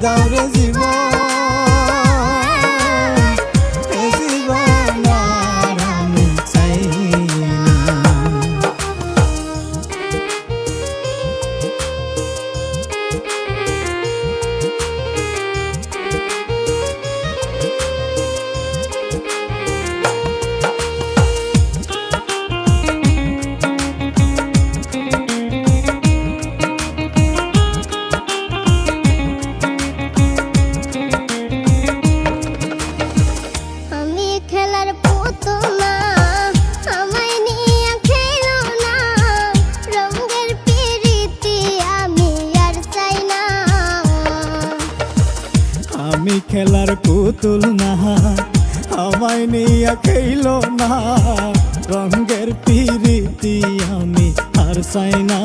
দাও রে জীবন, এ জীবন আর আমি চাই না। আমি খেলার পুতুল না, আমায় নিয়ে খেলো না, রঙের পিরিতি আমি আর চাই না।